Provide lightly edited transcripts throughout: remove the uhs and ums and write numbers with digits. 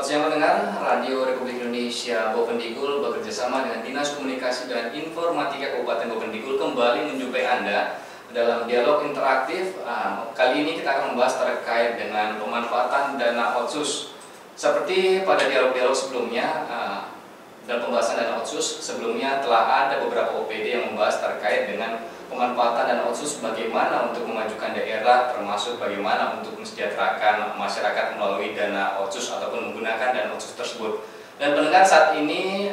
siang pendengar, Radio Republik Indonesia Bovendigul bekerjasama dengan Dinas Komunikasi dan Informatika Kabupaten Bovendigul kembali menjumpai Anda dalam dialog interaktif. Kali ini kita akan membahas terkait dengan pemanfaatan dana otsus. Seperti pada dialog-dialog sebelumnya, dalam pembahasan dana otsus sebelumnya telah ada beberapa OPD yang membahas terkait dengan pemanfaatan dana otsus, bagaimana untuk memajukan daerah, termasuk bagaimana untuk mensejahterakan masyarakat melalui dana otsus ataupun menggunakan dana otsus tersebut. Dan pendengar, saat ini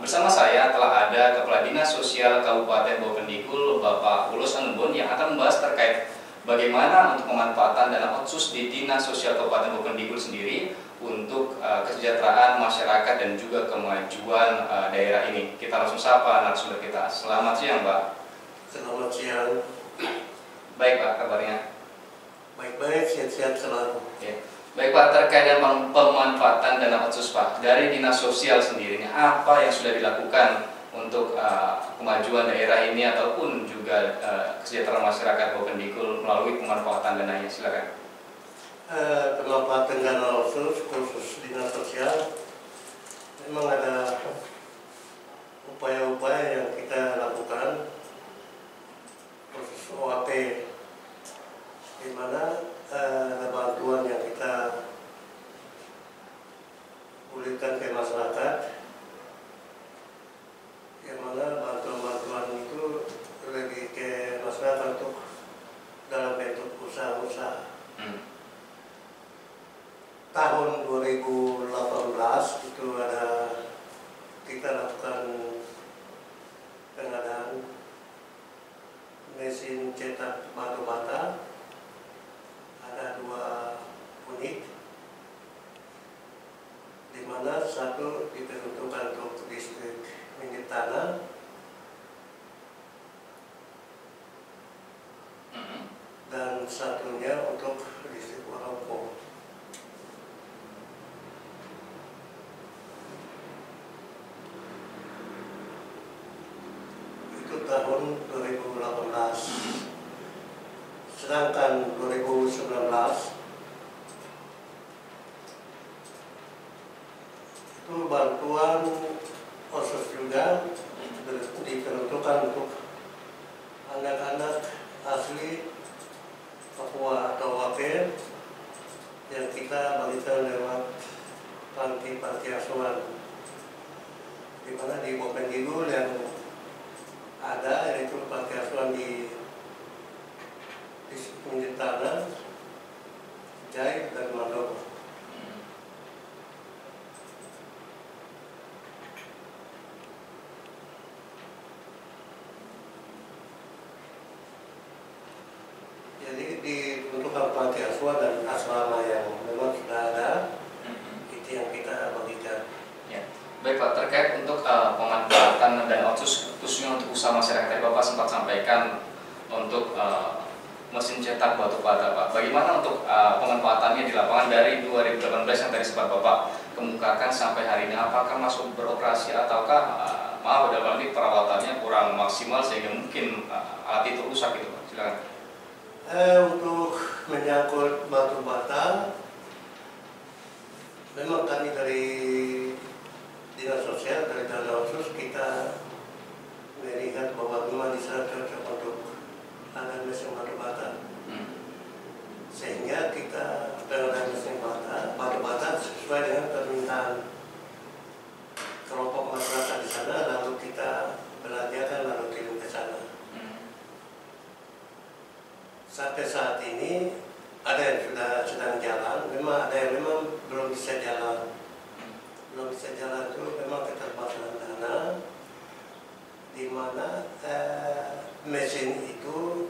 bersama saya telah ada Kepala Dinas Sosial Kabupaten Bovendigul, Bapak Ulus Anubon, yang akan membahas terkait bagaimana untuk pemanfaatan dana otsus di Dinas Sosial Kabupaten Bovendigul sendiri untuk kesejahteraan masyarakat dan juga kemajuan daerah ini. Kita langsung sapa narasumber kita. Selamat siang, Pak. Selamat siang. Baik, Pak, kabarnya? Baik-baik, sehat-sehat selalu. Ya. Baik, Pak, terkait dengan pemanfaatan dana otsus, Pak, dari Dinas Sosial sendiri, apa yang sudah dilakukan untuk kemajuan daerah ini ataupun juga kesejahteraan masyarakat Bovendigul melalui pemanfaatan dananya? Silakan. Pemanfaatan dana otsus khusus Dinas Sosial, memang ada upaya-upaya yang kita lakukan khusus OAP, di mana ada bantuan yang kita berikan ke masyarakat, yang mana bantuan-bantuan itu lebih ke masyarakat untuk dalam bentuk usaha-usaha. Tahun 2018 itu ada kita lakukan pengadaan mesin cetak batu bata, ada 2 unit, di mana satu diperuntukkan untuk listrik minyak tanah dan satunya untuk listrik waroko. Itu tahun 2018. Sedangkan 2019 itu bantuan otsus juga diperuntukkan untuk anak-anak asli Papua atau Wapir yang kita bagikan lewat panti-panti asuhan, di mana di Bovendigul yang ada, yaitu panti asuhan di minyak tanah, Jai, dan Mandok. Jadi diperuntukkan panti asuhan dan asrama yang memang sudah ada, itu yang kita bagikan. Ya. Baik, Pak, terkait untuk pemanfaatan dana otsus khususnya untuk usaha masyarakat, tadi Bapak sempat sampaikan untuk mesin cetak batu bata, Pak. Bagaimana untuk pemanfaatannya di lapangan dari 2018 yang tadi sempat Bapak kemukakan sampai hari ini? Apakah masuk beroperasi ataukah maaf dalam ini perawatannya kurang maksimal sehingga mungkin alat itu rusak gitu, Pak? Silakan. Untuk menyangkut batu bata, memang kami dari Dinas Sosial, dari dana otsus, kita melihat bahwa memang di sana cocok untuk ada mesin batu bata, sehingga kita pengadaan mesin batu bata sesuai dengan permintaan kelompok masyarakat di sana, lalu kita belanjakan lalu kirim ke sana. Sampai saat ini ada yang sudah sedang jalan, memang ada yang memang belum bisa jalan. Belum bisa jalan itu memang keterbatasan dana, di mana mesin itu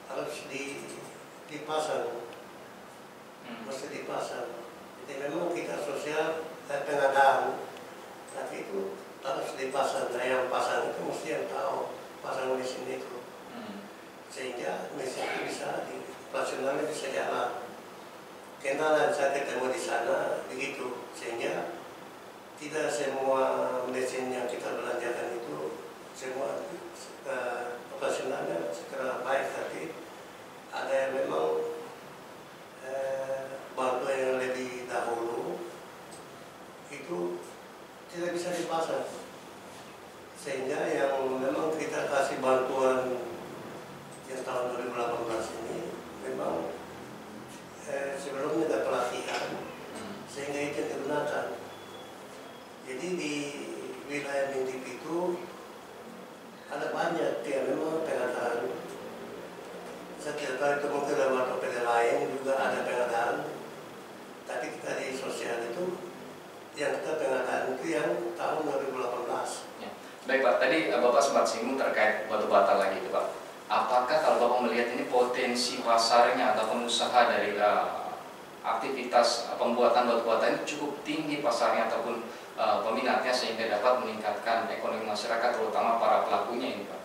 harus dipasang, mesti dipasang. Jadi memang kita sosial pengadaan, tapi itu harus dipasang. Nah, yang pasang itu mesti yang tahu pasang mesin itu, sehingga mesin itu bisa operasionalnya bisa jalan. Kendala yang saya ketemu di sana begitu, sehingga tidak semua mesin yang kita belanjakan itu semua operasionalnya secara baik, tapi ada yang memang bantuan yang lebih dahulu yang kita pengadaan itu yang tahun 2018. Ya. Baik Pak, tadi Bapak sempat singgung terkait batu bata lagi itu Pak. Apakah kalau Bapak melihat ini potensi pasarnya ataupun usaha dari aktivitas pembuatan batu bata ini cukup tinggi pasarnya ataupun peminatnya sehingga dapat meningkatkan ekonomi masyarakat terutama para pelakunya ini Pak?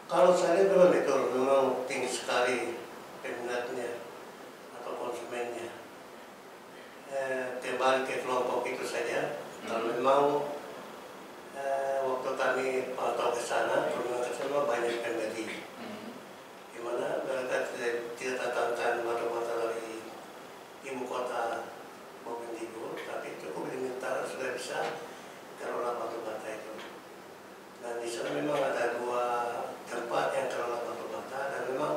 Kalau saya lihat memang betul, memang tinggi sekali peminatnya atau konsumennya. Kembali ke kelompok itu saja, kalau memang waktu kami pantau ke sana, banyak pembeli. Di mana mereka tidak datangkan batu-bata dari ibu kota Bovendigul, tapi cukup di Mintara sudah bisa kelola batu-bata itu. Dan di sana memang ada 2 tempat yang kelola batu-bata dan memang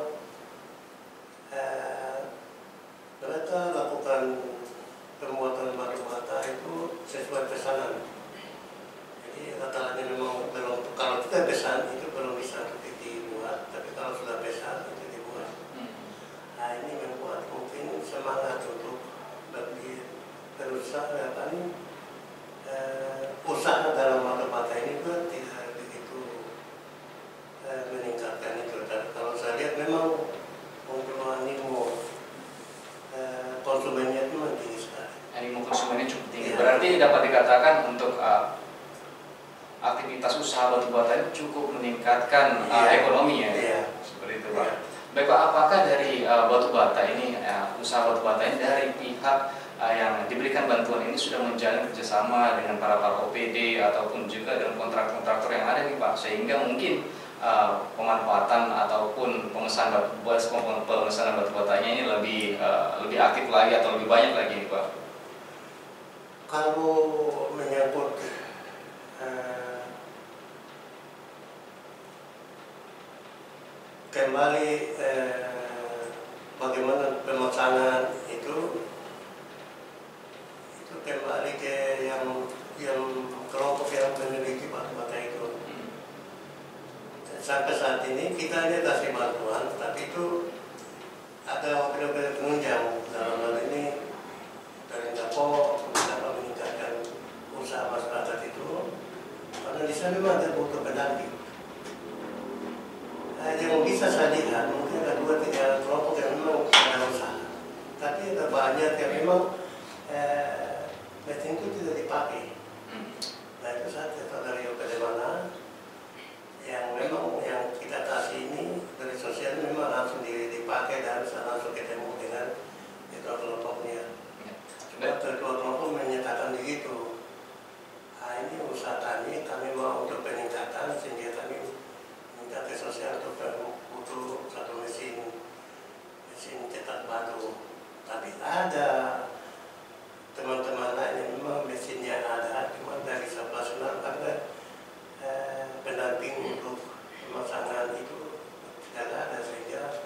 mereka lakukan pembuatan batu-bata itu sesuai pesanan. Jadi rata-rata memang belum, kalau kita pesan itu belum bisa dibuat, tapi kalau sudah pesan itu dibuat. Nah ini membuat mungkin semangat untuk lebih berusaha usaha dalam batu-bata ini pun tidak begitu meningkatkan itu. Dan kalau saya lihat memang untuk animo konsumennya itu memang tinggi sekali. Animo konsumennya cukup tinggi. Ya. Berarti dapat dikatakan untuk aktivitas usaha batu bata ini cukup meningkatkan ekonomi ya. Iya. Seperti itu Pak. Baik Pak, apakah dari batu bata ini, usaha batu bata ini dari pihak yang diberikan bantuan ini sudah menjalin kerjasama dengan para OPD ataupun juga dengan kontraktor yang ada nih Pak, sehingga mungkin pemanfaatan ataupun pemesanan batu batanya ini lebih aktif lagi atau lebih banyak lagi nih Pak? Kalau menyangkut kembali bagaimana pemesanan itu kembali ke yang kelompok yang memiliki batu-bata itu. Sampai saat ini kita hanya kasih bantuan, tapi itu ada wakil-wakil penunjang dalam hal ini dari Dapo dapat meningkatkan usaha masyarakat itu, karena di sana memang ada butuh pendamping. Yang bisa saya lihat mungkin ada 2-3 kelompok yang memang ada usaha, tapi ada banyak yang memang mesin itu tidak dipakai. Nah itu saya tahu dari mana yang memang yang kita kasih ini dari sosial memang langsung dipakai dan langsung ketemu dengan kelompoknya. Cuma kedua kelompok menyatakan begitu. Nah ini usaha kami mau untuk peningkatan sehingga kami minta ke sosial untuk butuh satu mesin cetak batu. Tapi ada teman-teman lain yang memang mesinnya ada, cuma dari sebelah sana ada pendamping untuk pemasangan itu tidak ada, sehingga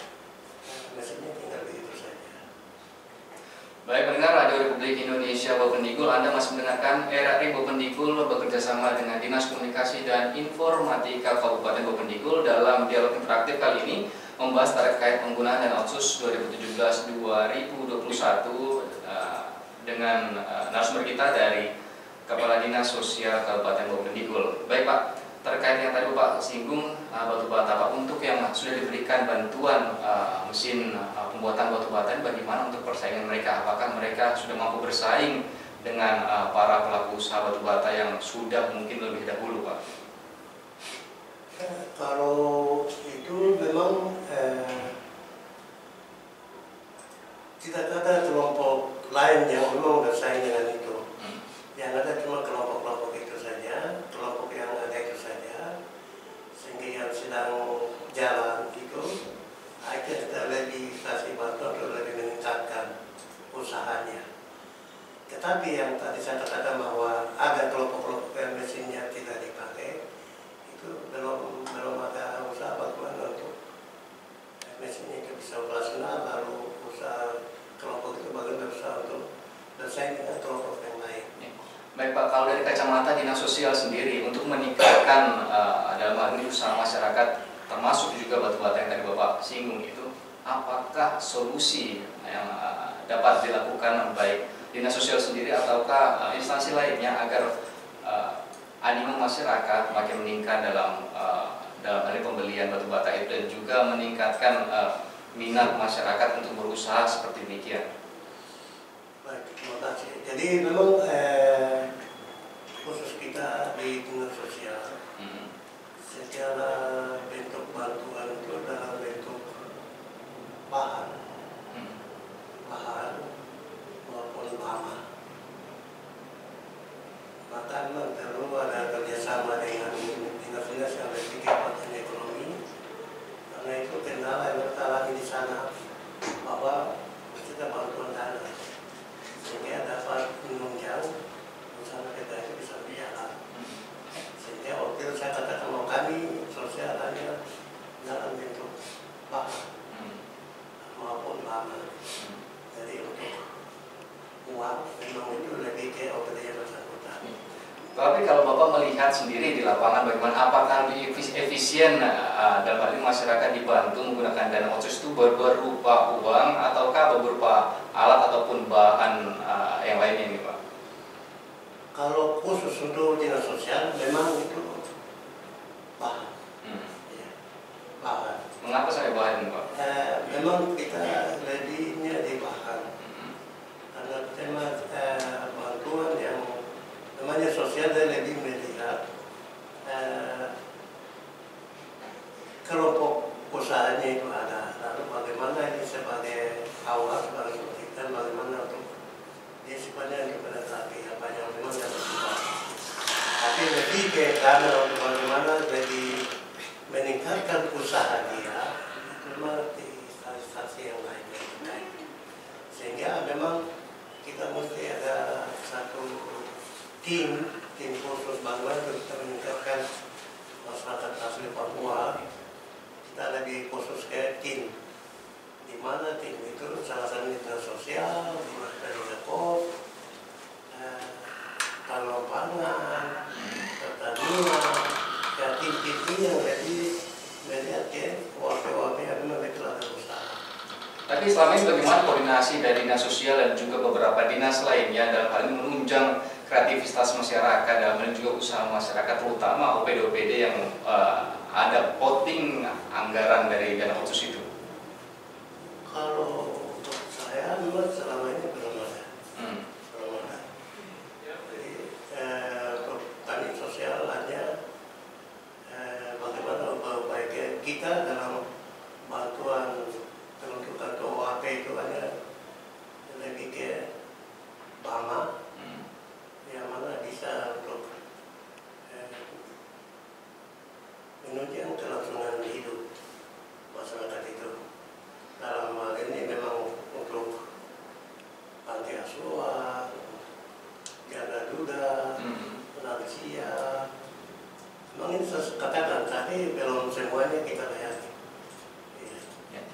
mesinnya tinggal begitu saja. Baik pendengar Radio Republik Indonesia Bovendigul, Anda masih mendengarkan RRI Bovendigul bekerjasama dengan Dinas Komunikasi dan Informatika Kabupaten Bovendigul dalam dialog interaktif kali ini membahas terkait penggunaan dana otsus 2017-2021 dengan narasumber kita dari Kepala Dinas Sosial Kabupaten Bovendigul. Baik Pak, terkait yang tadi Bapak singgung batu bata Pak, untuk yang sudah diberikan bantuan mesin pembuatan batu bata ini bagaimana untuk persaingan mereka? Apakah mereka sudah mampu bersaing dengan para pelaku usaha batu bata yang sudah mungkin lebih dahulu Pak? Kalau itu memang tidak ada kelompok lain yang memang bersaing dengan itu. Yang ada cuma kelompok-kelompok itu saja, kelompok yang ada itu saja, sehingga yang sedang jalan itu akhirnya kita lebih kasih bantuan untuk lebih meningkatkan usahanya. Tetapi yang tadi saya katakan bahwa ada kelompok-kelompok yang mesinnya tidak dipakai, itu belum ada usaha bagaimana untuk mesinnya itu bisa operasional, lalu usaha kelompok itu bagaimana berusaha untuk bersaing dengan kelompok yang lain. Baik Pak, kalau dari kacamata Dinas Sosial sendiri untuk meningkatkan dalam hal ini usaha masyarakat termasuk juga batu bata yang tadi Bapak singgung itu, apakah solusi yang dapat dilakukan baik dinas sosial sendiri ataukah instansi lainnya agar animo masyarakat makin meningkat dalam hal pembelian batu bata itu dan juga meningkatkan minat masyarakat untuk berusaha seperti demikian? Baik, terima kasih. Jadi memang khusus kita di dinas sosial secara bentuk bantuan itu dalam bentuk bahan maupun lama. Maka memang perlu ada kerjasama dengan dinas-dinas yang memiliki kekuatan ekonomi, karena itu kendala yang teralami di sana bahwa kita bantuan dana sehingga dapat menunjang usaha kita itu bisa berjalan. Sehingga waktu itu saya katakan mau kami sosial hanya dalam bentuk bahan maupun lama. Jadi untuk uang memang itu lebih ke operasi yang bersangkutan. Tapi kalau Bapak melihat sendiri di lapangan bagaimana, apakah lebih efisien dalam hal ini masyarakat dibantu menggunakan dana otsus itu berupa uang ataukah berupa alat ataupun bahan yang lainnya ini Pak? Kalau khusus untuk dinas sosial memang itu bahan. Ya, bahan. Mengapa saya bahan ini Pak? Memang kita lebihnya di bahan. Karena tema bantuan yang namanya sosial dan lebih melihat kelompok usahanya itu ada, lalu bagaimana ini sebagai awal sebagai kita bagaimana untuk dia sifatnya untuk menetapi apa yang memang dapat kita. Tapi lebih ke karena untuk bagaimana lebih meningkatkan usaha dia memang di instansi yang lain sehingga memang kita mesti ada satu tim khusus bantuan untuk kita meningkatkan masyarakat asli Papua. Kita lebih khusus ke tim, di mana tim itu salah satunya dinas sosial, dinas pendidikan, tanam pangan, pertanian, ya tim-tim ini yang lebih melihat ke warga-warga yang memang itu ada usaha. Tapi selama ini bagaimana koordinasi dari dinas sosial dan juga beberapa dinas lainnya dalam hal ini menunjang kreativitas masyarakat dalam hal ini juga usaha masyarakat terutama OPD-OPD yang ada voting anggaran dari dana otsus itu? Kalau untuk saya memang selama ini belum ada. Belum ada. Jadi untuk tani sosial hanya bagaimana upaya kita dalam bantuan penuntutan ke OAP itu hanya lebih ke BAMA yang mana bisa untuk menunjang kelangsungan hidup masyarakat itu. Dalam hal ini memang untuk panti asuhan, janda duda, lansia, memang ini saya katakan tapi belum semuanya kita layani.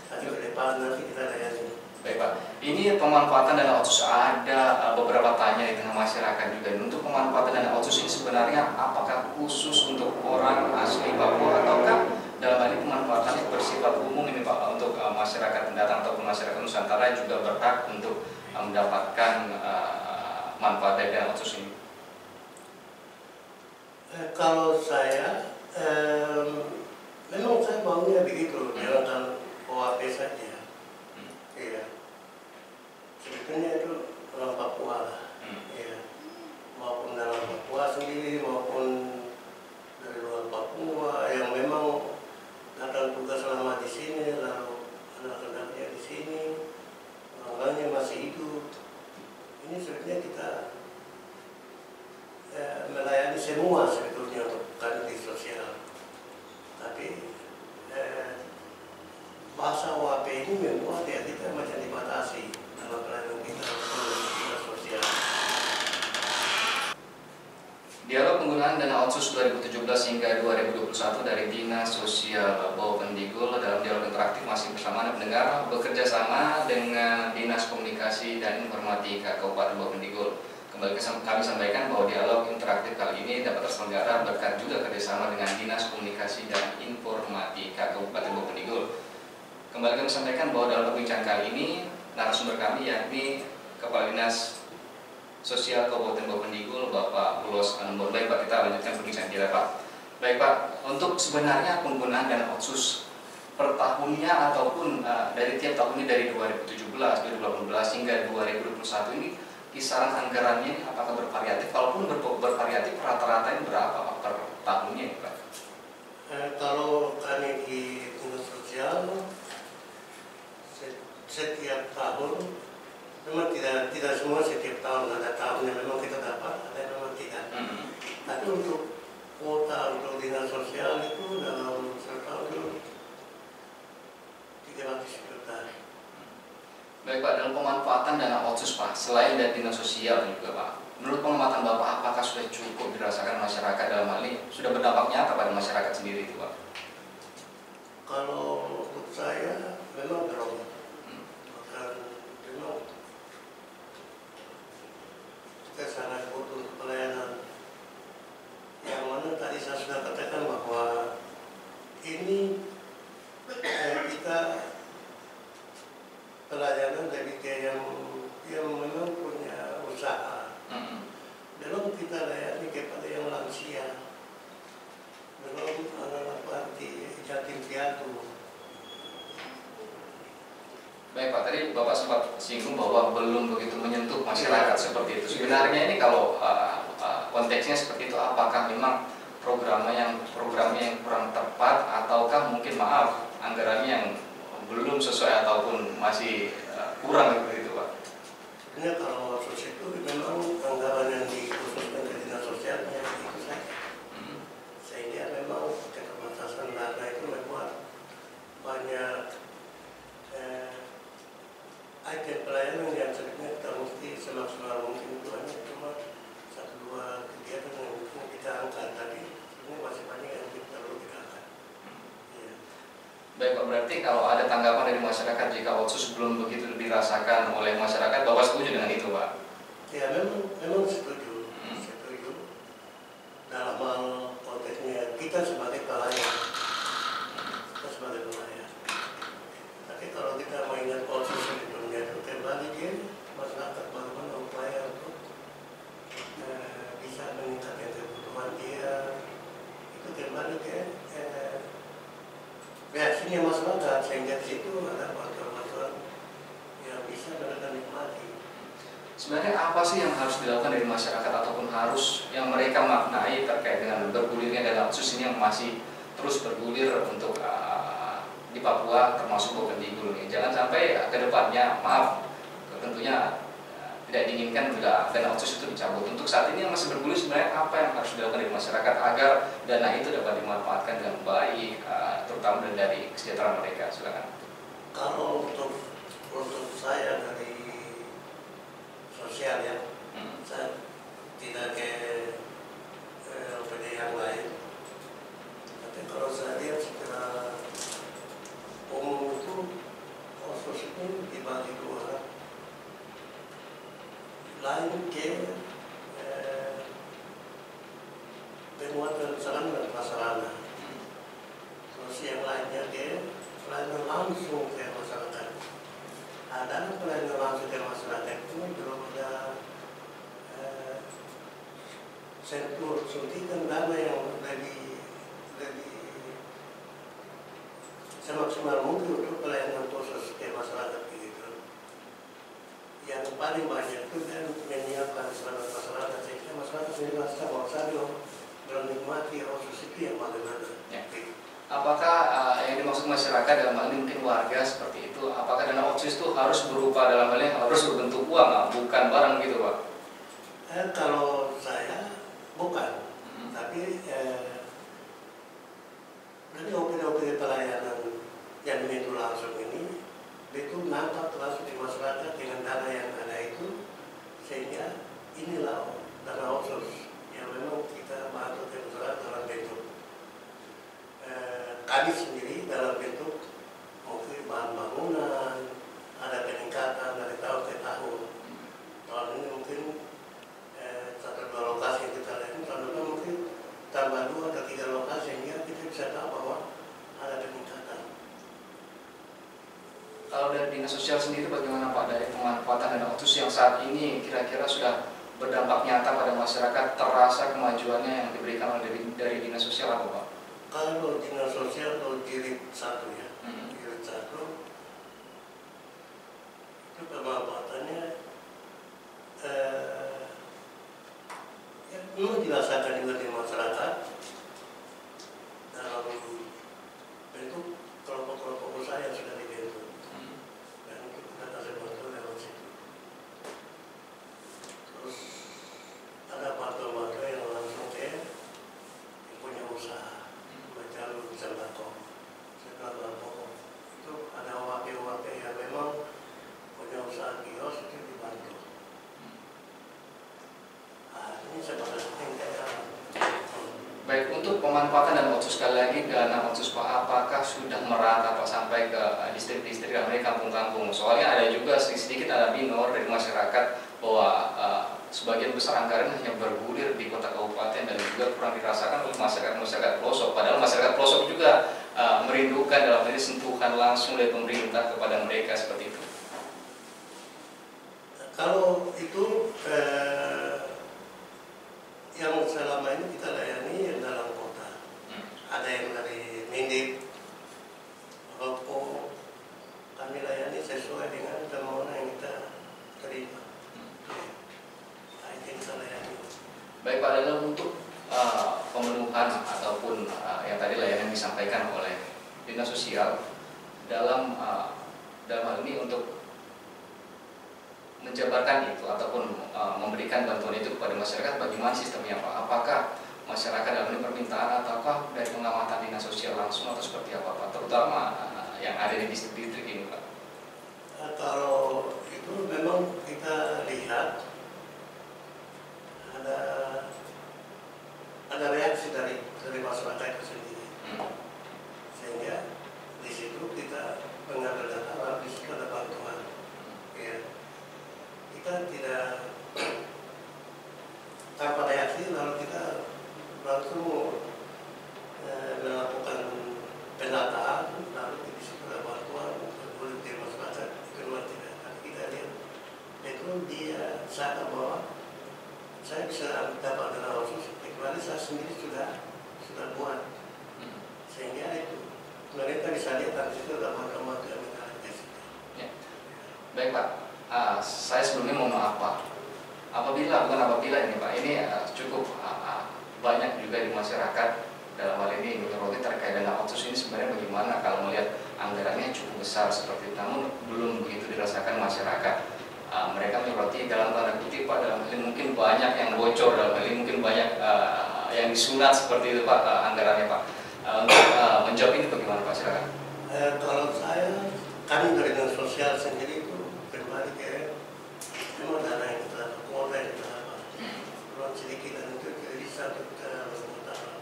Nanti ke depan nanti kita layani. Baik Pak, ini pemanfaatan dana otsus ada beberapa tanya di tengah masyarakat juga. Untuk pemanfaatan dana otsus ini sebenarnya apakah khusus untuk orang asli Papua ataukah dalam hal ini pemanfaatannya bersifat umum ini Pak untuk masyarakat pendatang ataupun masyarakat Nusantara juga berhak untuk mendapatkan manfaat dari dana otsus ini? Kalau saya memang saya maunya begitu, jangan OAP saja. Iya. Sebetulnya itu orang Papua lah. Iya. Maupun dalam Papua sendiri maupun dari luar Papua yang memang datang tugas selama di sini lalu anak-anaknya di sini, orangnya masih hidup. Ini sebetulnya kita melayani semua sebetulnya untuk kantor sosial. Tapi bahasa OAP ini membuat ya kita macam dibatasi dalam pelayanan kita sosial. Dialog penggunaan dana otsus 2017 hingga 2021 dari Dinas Sosial Bovendigul dalam dialog interaktif masih bersama Anda pendengar bekerja sama dengan Dinas Komunikasi dan Informatika Kabupaten Bovendigul. Kembali kami sampaikan bahwa dialog interaktif kali ini dapat terselenggara berkat juga kerjasama dengan Dinas Komunikasi dan Informatika Kabupaten Bovendigul. Kembali kami sampaikan bahwa dalam perbincangan kali ini narasumber kami yakni Kepala Dinas Sosial Kabupaten Bovendigul, Bapak Ulos Anambon. Baik Pak, kita lanjutkan perbincangan kita Pak. Baik Pak, untuk sebenarnya penggunaan dana otsus per tahunnya ataupun dari tiap tahunnya dari 2017, 2018 hingga 2021 ini kisaran anggarannya ini apakah bervariatif? Kalaupun bervariatif, rata-ratanya berapa Pak per tahunnya ini Pak? Kalau kami di dinas sosial setiap tahun memang tidak semua setiap tahun, ada tahun yang memang kita dapat, ada yang memang tidak. Tapi untuk kuota untuk dinas sosial itu dalam setahun itu 300 juta. Baik Pak, dalam pemanfaatan dana otsus Pak, selain dari dinas sosial juga Pak, menurut pengamatan Bapak apakah sudah cukup dirasakan masyarakat dalam hal ini? Sudah berdampak nyata pada masyarakat sendiri itu Pak? Kalau untuk saya memang belum. Memang kita sangat butuh pelayanan. Yang mana tadi saya sudah katakan bahwa ini kita pelayanan dari yang memang punya usaha. Belum kita layani kepada yang lansia, belum anak-anak panti, yatim piatu. Baik Pak, tadi Bapak sempat singgung bahwa belum begitu menyentuh masyarakat seperti itu. Sebenarnya ini kalau konteksnya seperti itu, apakah memang programnya yang kurang tepat, ataukah mungkin maaf anggarannya yang belum sesuai ataupun masih kurang seperti itu Pak? Sebenarnya kalau sosial itu memang anggaran yang dikhususkan ke dinas sosialnya itu saja. Sehingga memang keterbatasan dana itu membuat banyak item pelayanan yang sebenarnya kita mesti semaksimal mungkin itu hanya cuma 1-2 kegiatan yang mungkin kita angkat, tapi sebenarnya masih banyak yang kita perlu kita angkat. Ya. Baik Pak, berarti kalau ada tanggapan dari masyarakat jika otsus belum begitu dirasakan oleh masyarakat, Bapak setuju dengan itu Pak? Ya memang setuju. Setuju. Dalam hal konteksnya kita sebagai pelayan. Kita sebagai pelayan. Tapi kalau kita mengingat otsus di dunia itu kembali dia masyarakat bagaimana upaya untuk bisa meningkatkan kebutuhan dia, itu kembali ke reaksinya masyarakat, sehingga di situ ada bantuan-bantuan yang bisa mereka nikmati. Sebenarnya apa sih yang harus dilakukan dari masyarakat ataupun harus yang mereka maknai terkait dengan bergulirnya dana otsus ini yang masih terus bergulir untuk di Papua termasuk Bovendigul ini? Jangan sampai ke depannya, maaf, tentunya tidak diinginkan bila dana otsus itu dicabut. Untuk saat ini yang masih bergulir sebenarnya apa yang harus dilakukan dari masyarakat agar dana itu dapat dimanfaatkan dengan baik, terutama dari kesejahteraan mereka? Silakan. Kalau untuk saya dari sosial ya, saya tidak ke OPD yang lain. Tapi kalau saya lihat secara umum itu otsus ini dibagi dua, lain ke penguatan sarana dan prasarana, terus yang lainnya ke pelayanan langsung ke masyarakat. Ada pelayanan langsung ke masyarakat itu belum ada sentuh suntikan dana yang lebih semaksimal mungkin untuk pelayanan khusus ke masyarakat begitu. Yang paling banyak itu kan menyiapkan sarana prasarana sehingga masyarakat sendiri merasa bahwa saya belum menikmati otsus itu yang bagaimana. Ya. Apakah yang dimaksud masyarakat dalam hal ini mungkin warga seperti itu? Apakah dana otsus itu harus berupa dalam hal ini harus berbentuk uang, bukan barang gitu Pak? Kalau saya bukan, tapi dari OPD pelayanan yang menyentuh langsung ini itu nampak langsung di masyarakat dengan dana yang ada itu, sehingga inilah dana otsus yang memang kita bantu ke masyarakat dalam bentuk kami sendiri dalam bentuk mungkin bahan bangunan, ada peningkatan dari tahun ke tahun. Tahun ini mungkin 1-2 lokasi yang kita lihat, tahun depan mungkin tambah 2 atau 3 lokasi, sehingga kita bisa tahu bahwa ada peningkatan. Kalau dari dinas sosial sendiri bagaimana Pak dari pemanfaatan dana otsus yang saat ini kira-kira sudah berdampak nyata pada masyarakat, terasa kemajuannya yang diberikan oleh dari Dinas Sosial apa Pak? Kalau Dinas Sosial atau jilid 1 ya, jilid 1 itu pemanfaatannya ya, memang dirasakan juga di masyarakat dalam bentuk kelompok-kelompok usaha yang sudah dibentuk, dan kita kasih bantuan lewat situ. Terus ada bantuan-bantuan yang langsung ke yang punya usaha, jalur sembako, setelah pokok itu ada OAP yang memang punya usaha kios itu dibantu. Ini sebagai Baik, untuk pemanfaatan dana otsus, sekali lagi dana otsus Pak, apakah sudah merata Pak sampai ke distrik-distrik dan kampung-kampung? Soalnya ada juga sedikit ada minor dari masyarakat bahwa sebagian besar anggaran hanya bergulir di kota kabupaten dan juga kurang dirasakan oleh masyarakat pelosok. Padahal masyarakat pelosok juga merindukan dalam hal ini sentuhan langsung dari pemerintah kepada mereka seperti itu. Kalau itu yang selama ini kita layani yang dalam kota, ada yang dari Nindip, Lopo, kami layani sesuai dengan permohonan yang kita terima. Ini kita layani. Baik Pak, dalam untuk pemenuhan ataupun yang tadi layanan disampaikan oleh Dinas Sosial dalam hal ini untuk menjabarkan itu ataupun memberikan bantuan itu kepada masyarakat, bagaimana sistemnya Pak? Apakah masyarakat dalam ini permintaan ataukah dari pengamatan Dinas Sosial langsung atau seperti apa Pak? Terutama yang ada di distrik-distrik ini Pak. Kalau itu memang kita lihat ada reaksi dari masyarakat itu sendiri, sehingga di situ kita mengambil data, di situ ada bantuan. Ya. Kita tidak tanpa reaksi, lalu kita langsung melakukan pendataan, lalu di situ ada bantuan untuk di masyarakat itu luar tidak. Kita lihat itu dia sadar bahwa saya bisa dapat dana khusus, kecuali saya sendiri sudah buat, sehingga itu mereka bisa lihat dari situ ada bantuan-bantuan yang ada di situ. Ya. Baik Pak. Saya sebelumnya mohon maaf Pak, apabila ini Pak, ini cukup banyak juga di masyarakat dalam hal ini menyoroti terkait dana otsus ini sebenarnya bagaimana kalau melihat anggarannya cukup besar seperti itu, namun belum begitu dirasakan masyarakat. Mereka menyoroti dalam tanda kutip Pak, dalam hal ini mungkin banyak yang bocor, dalam hal ini mungkin banyak yang disunat seperti itu Pak anggarannya Pak. Untuk menjawab ini bagaimana Pak, silakan. Kalau kami dari Dinas Sosial sendiri itu kembali ke memang dana yang kita kuota yang kita dapat, belum sedikit, dan itu tidak bisa kita mengutarakan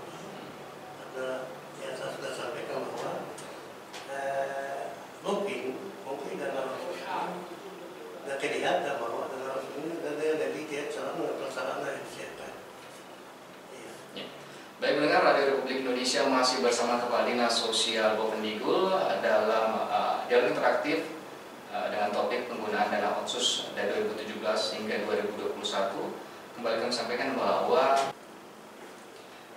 karena yang saya sudah sampaikan bahwa mungkin dana sosial dan kelihatan bahwa dana sosial ini ada yang lebih dia calon pelaksanaan yang disiapkan. Baik pendengar Radio Republik Indonesia, masih bersama Kepala Dinas Sosial Bovendigul dalam dialog interaktif dengan topik penggunaan dana otsus dari 2017 hingga 2021. Kembali kami sampaikan bahwa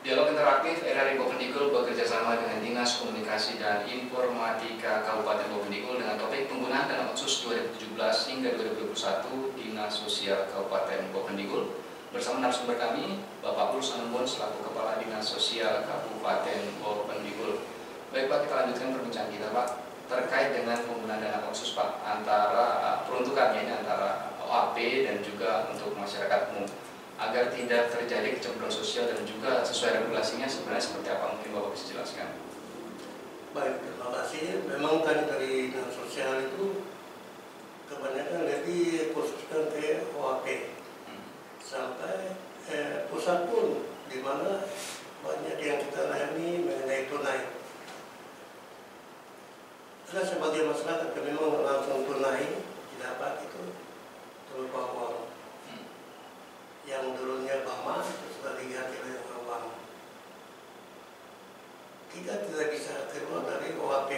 dialog interaktif RRI Bovendigul bekerja sama dengan Dinas Komunikasi dan Informatika Kabupaten Bovendigul dengan topik penggunaan dana otsus 2017 hingga 2021 Dinas Sosial Kabupaten Bovendigul. Bersama narasumber kami, Bapak Ulus Anambon selaku Kepala Dinas Sosial Kabupaten Bovendigul. Baik Pak, kita lanjutkan perbincangan kita Pak terkait dengan penggunaan dana otsus Pak, antara peruntukannya ini antara OAP dan juga untuk masyarakat umum, agar tidak terjadi kecemburuan sosial dan juga sesuai regulasinya sebenarnya seperti apa, mungkin Bapak bisa jelaskan. Baik, terima kasih. Memang kan dari Dinas Sosial itu kebanyakan lebih khususkan ke OAP. Sampai pusat pun, di mana banyak yang kita layani mengenai tunai. Ada sebagian masyarakat yang memang langsung tunai didapat itu berupa uang. Yang dulunya Bama itu sudah diganti oleh uang. Kita tidak bisa keluar dari OAP.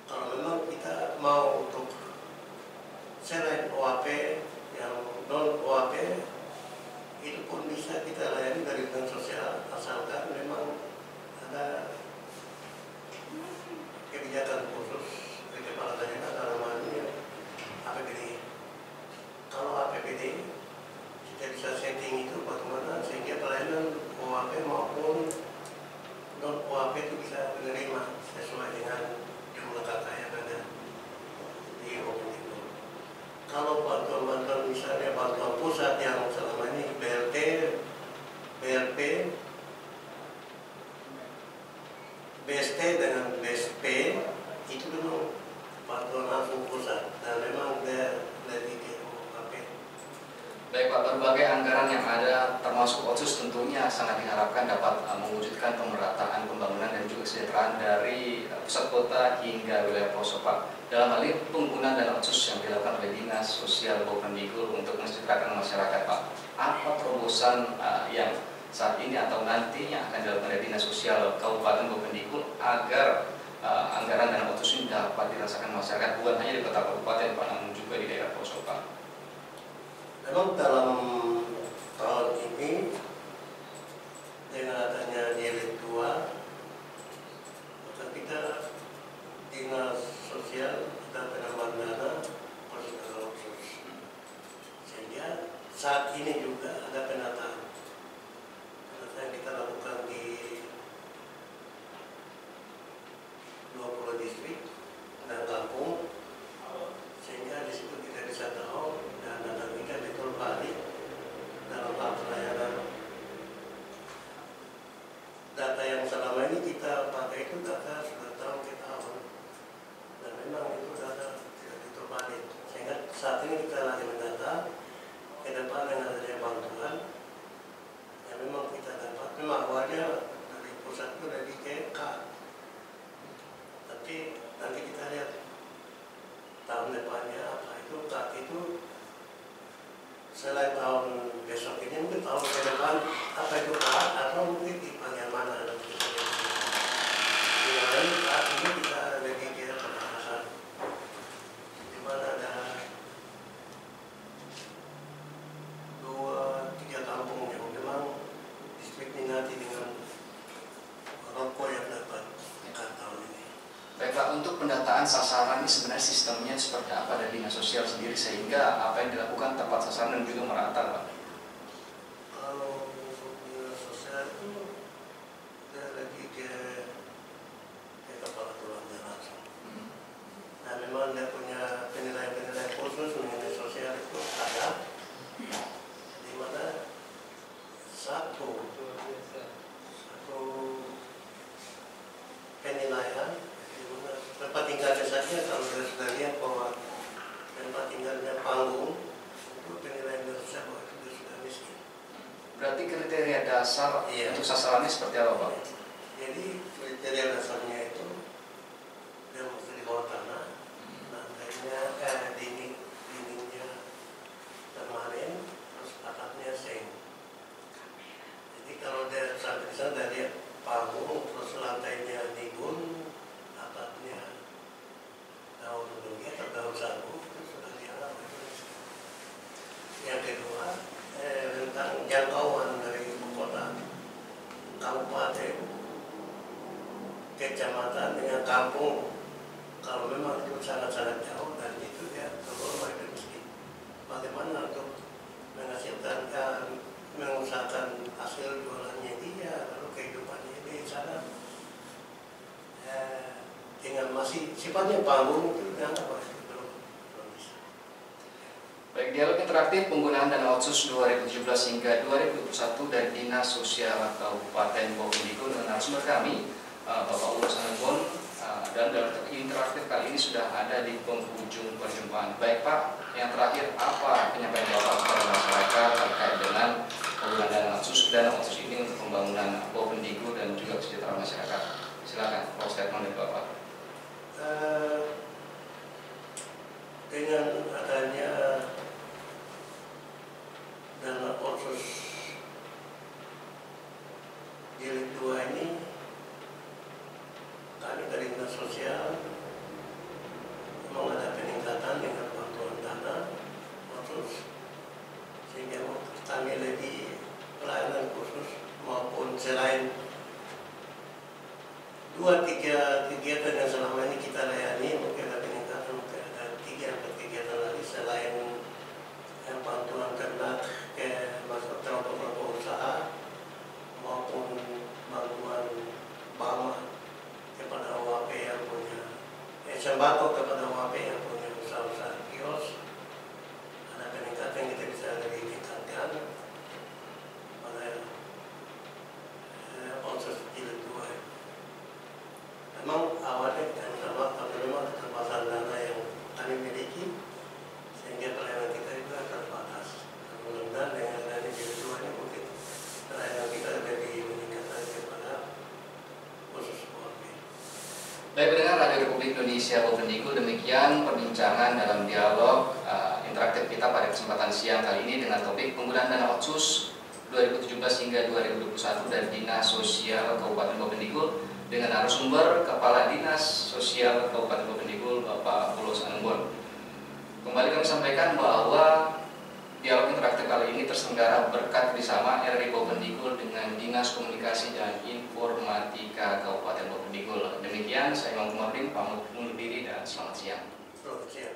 Kalau memang kita mau untuk selain OAP yang non OAP itu pun bisa kita layani dari dinas sosial asalkan memang ada kebijakan khusus dari kepala daerah dalam hal ini APBD. Kalau APBD kita bisa setting itu bagaimana sehingga pelayanan OAP maupun non OAP itu bisa menerima sesuai dengan jumlah kakak yang ada di Bogor. Kalau bantuan-bantuan misalnya bantuan pusat yang selama ini BLT, BLP, BST dengan BSP itu memang bantuan langsung pusat dan memang dia lebih ke OAP. Baik Pak, berbagai anggaran yang ada termasuk otsus tentunya sangat diharapkan dapat mewujudkan pemerataan pembangunan dan juga kesejahteraan dari pusat kota hingga wilayah pelosok Pak. Dalam hal ini penggunaan dana otsus yang dilakukan oleh Dinas Sosial Bovendigul untuk mensejahterakan masyarakat Pak. Apa terobosan yang saat ini atau nantinya akan dilakukan oleh Dinas Sosial Kabupaten Bovendigul agar anggaran dana otsus ini dapat dirasakan masyarakat bukan hanya di kota kabupaten Pak, namun juga di daerah pelosok Pak? Memang dalam tahun ini dengan adanya jilid 2 maka kita dinas sosial kita penambahan dana khusus sehingga saat ini juga ada penataan yang kita lakukan di 20 distrik dan kampung sehingga di situ kita bisa tahu dan data kita betul balik dalam hal pelayanan. Data yang selama ini kita pakai itu data sudah tahun ke tahun dan memang itu data tidak betul balik sehingga saat ini kita lagi mendata ke depan dengan adanya bantuan yang memang kita dapat memang awalnya dari pusat itu dari KK tapi nanti kita lihat tahun depannya apa itu KK itu selain tahun besok ini mungkin tahun ke depan apa itu KK atau mungkin di bagian mana nanti dengan saat ini kita lagi kira pembahasan di mana ada 2-3 kampung yang memang distrik Minati dengan rokok yang dapat tahun ini. Baik Pak, untuk pendataan sasaran ini sebenarnya sistemnya seperti apa dari Dinas Sosial sendiri sehingga apa yang dilakukan tepat sasaran dan juga merata Pak? Kalau Dinas Sosial itu dia lagi ke kepala keluarga langsung. Nah memang dia punya penilaian-penilaian khusus mengenai sosial itu ada di mana satu penilaian tempat tinggalnya saja kalau kita sudah lihat bahwa tempat tinggalnya panggung itu penilaian dasar bahwa itu sudah miskin. Berarti kriteria dasar untuk sasarannya seperti apa Pak? Jadi kriteria dasarnya itu dia mesti di bawah tanah, lantainya dindingnya permanen, terus atapnya seng. Jadi kalau dia sampai sana dia lihat panggung, terus lantainya dibun, atapnya daun dunia atau daun sagu itu sudah dianggap itu. Yang kedua tentang jangkauan dari ibu kota kabupaten kecamatan dengan kampung kalau memang itu sangat-sangat jauh dan itu dia terlalu mereka miskin. Bagaimana untuk menghasilkan mengusahakan hasil jualannya dia lalu kehidupannya di sana dengan masih sifatnya panggung itu dianggap belum bisa. Baik, dialog interaktif penggunaan dana otsus 2017 hingga 2021 dari Dinas Sosial Kabupaten Bovendigul dengan narasumber kami Bapak Ulus Sanebon dan dalam interaktif kali ini sudah ada di penghujung perjumpaan. Baik Pak, yang terakhir apa penyampaian Bapak kepada masyarakat terkait dengan penggunaan dana otsus ini untuk pembangunan Bovendigul dan juga kesejahteraan masyarakat? Silakan, kalau statement dari Bapak. Dengan adanya dana otsus jilid 2 ini kami dari Dinas Sosial memang ada peningkatan dengan bantuan dana otsus 2-3 kegiatan yang selama ini kita layani, mungkin ada peningkatan, mungkin ada 3-4 kegiatan lagi selain yang bantuan ternak ke masuk kelompok-kelompok usaha maupun bantuan BAMA kepada OAP yang punya sembako kepada OAP yang punya usaha-usaha kios. Ada peningkatan yang kita bisa lebih tingkatkan pada unsur jilid 2. Memang awalnya kita sama, tapi memang keterbatasan dana yang kami miliki sehingga pelayanan kita juga terbatas. Mudah-mudahan dengan dana jilid 2 ini mungkin pelayanan kita lebih meningkat lagi kepada khusus OAP. Baik pendengar Radio Republik Indonesia Open Digul, demikian perbincangan dalam dialog interaktif kita pada kesempatan siang kali ini dengan topik penggunaan dana Otsus 2017 hingga 2021 dari Dinas Sosial Kabupaten Boven Digul dengan narasumber Kepala Dinas Sosial Kabupaten Boven Digul Bapak Pulos Anembon. Kembali kami sampaikan bahwa dialog interaktif kali ini terselenggara berkat kerjasama RRI Boven Digul dengan Dinas Komunikasi dan Informatika Kabupaten Boven Digul. Demikian saya Imam Kumardin pamit undur diri dan selamat siang. Selamat siang.